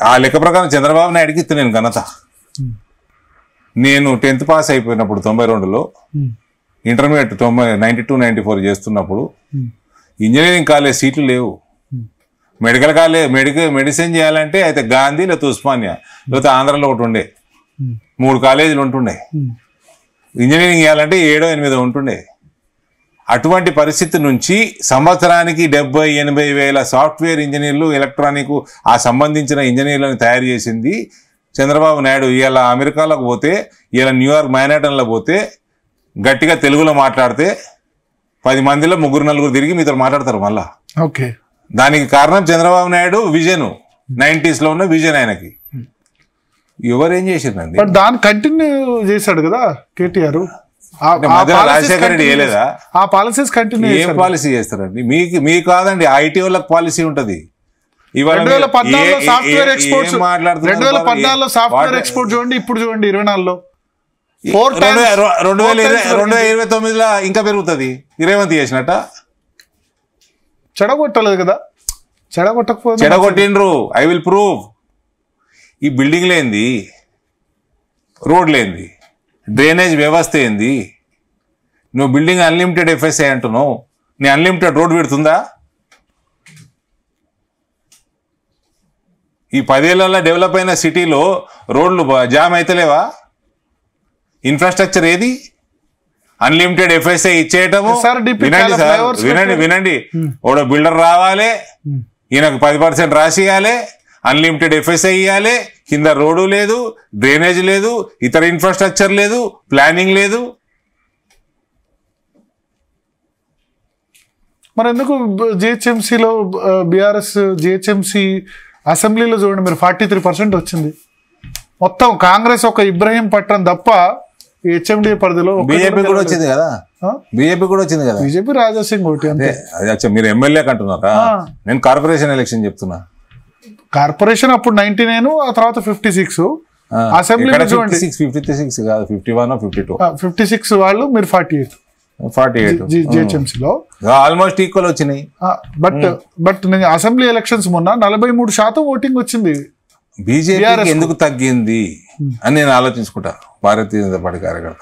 ఆ లెక్క ప్రకారం చంద్రబాబు నాయుడుకి ఇస్తున్నాను ఘనత. నేను 10th పాస్ అయిపోయినప్పుడు 92లో ఇంటర్మీడియట్ 92-94 చేస్తున్నప్పుడు ఇంజనీరింగ్ కాలేజ్ సీట్లు లేవు. మెడికల్ కాలేజ్ మెడిసిన్ చేయాలంటే అయితే గాంధీ లేకపోతే ఉస్మానియా లేకపోతే ఆంధ్రలో ఒకటి ఉండే, 3 కాలేజీలు ఉంటుండే. ఇంజనీరింగ్ చేయాలంటే 7-8 ఉంటుండే. అటువంటి పరిస్థితి నుంచి సంవత్సరానికి 70-80 వేల సాఫ్ట్వేర్ ఇంజనీర్లు, ఎలక్ట్రానిక్ ఆ సంబంధించిన ఇంజనీర్లను తయారు చేసింది చంద్రబాబు నాయుడు. ఇవాళ అమెరికాలోకి పోతే, ఇవాళ న్యూయార్క్ మ్యాన్హాటన్లో పోతే గట్టిగా తెలుగులో మాట్లాడితే 10 మందిలో 3-4 తిరిగి మీతో మాట్లాడతారు మళ్ళా. ఓకే, దానికి కారణం చంద్రబాబు నాయుడు విజన్, 90s లో ఉన్న విజన్ ఆయనకి. ఎవరేం చేసిందండి? దాన్ని కంటిన్యూ చేశాడు కదా కేటీఆర్. రాజశేఖర రెడ్డి చేయలేదా? ఆ పాలసీస్ కంటిన్యూ. ఏం పాలసీ చేస్తారండి? మీకు కాదండి, ఐటీ వాళ్ళకి పాలసీ ఉంటది. 2014లో సాఫ్ట్వేర్ ఎక్స్పోర్ట్స్, 2014లో సాఫ్ట్వేర్ ఎక్స్పోర్ట్ చూడండి, ఇప్పుడు చూడండి 24లో 2029లో ఇంకా పెరుగుతుంది. రేవంత్ చేసినట్ట చెడగొట్టలేదు కదా, చెడగొట్టిండ్రు. I will prove. ఈ బిల్డింగ్ లేంది, రోడ్ లేంది, డ్రైనేజ్ వ్యవస్థ ఏంది? నువ్వు బిల్డింగ్ అన్లిమిటెడ్ ఎఫ్ఎస్ఐ అంటున్నావు, నీ అన్లిమిటెడ్ రోడ్ పెడుతుందా? ఈ 10 ఏళ్లలో డెవలప్ అయిన సిటీలో రోడ్లు జామ్ అయితలేవా? ఇన్ఫ్రాస్ట్రక్చర్ ఏది? అన్లిమిటెడ్ ఎఫ్ఎస్ఐ ఇచ్చేయటము. వినండి సార్, వినండి. ఓడ బిల్డర్ రావాలి, ఈయనకు 10% రాసి ఇవ్వాలి, అన్లిమిటెడ్ ఎఫ్ఎస్ఐ ఇవ్వాలి, కింద రోడ్డు లేదు, డ్రైనేజ్ లేదు, ఇతర ఇన్ఫ్రాస్ట్రక్చర్ లేదు, ప్లానింగ్ లేదు. మరి ఎందుకు జిహెచ్ఎంసీలో బీఆర్ఎస్ జిహెచ్ఎంసీ అసెంబ్లీలో చూడండి మీరు 43% వచ్చింది. మొత్తం కాంగ్రెస్ ఒక ఇబ్రహీం పట్నం తప్ప హెచ్ఎండి పరిధిలో బీజేపీ కూడా వచ్చింది కదా. బీజేపీ రాజాసింగ్ ఒకటి అంతే. మీరు ఎమ్మెల్యే అంటున్నారా? నేను కార్పొరేషన్ ఎలక్షన్ చెప్తున్నా. కార్పొరేషన్ అప్పుడు 99, ఆ తర్వాత 56. అసెంబ్లీ 56 కాదు, 51 52. 56 వాళ్ళు, మీరు 48 జిహెచ్ఎంసీలో ఆల్మోస్ట్ ఈక్వల్ వచ్చినాయి. బట్ అసెంబ్లీ ఎలక్షన్స్ మొన్న 43% ఓటింగ్ వచ్చింది. బీజేపీ ఎందుకు తగ్గింది అని నేను ఆలోచించుకుంటా, భారతీయ జనతా పార్టీ కార్యకర్త.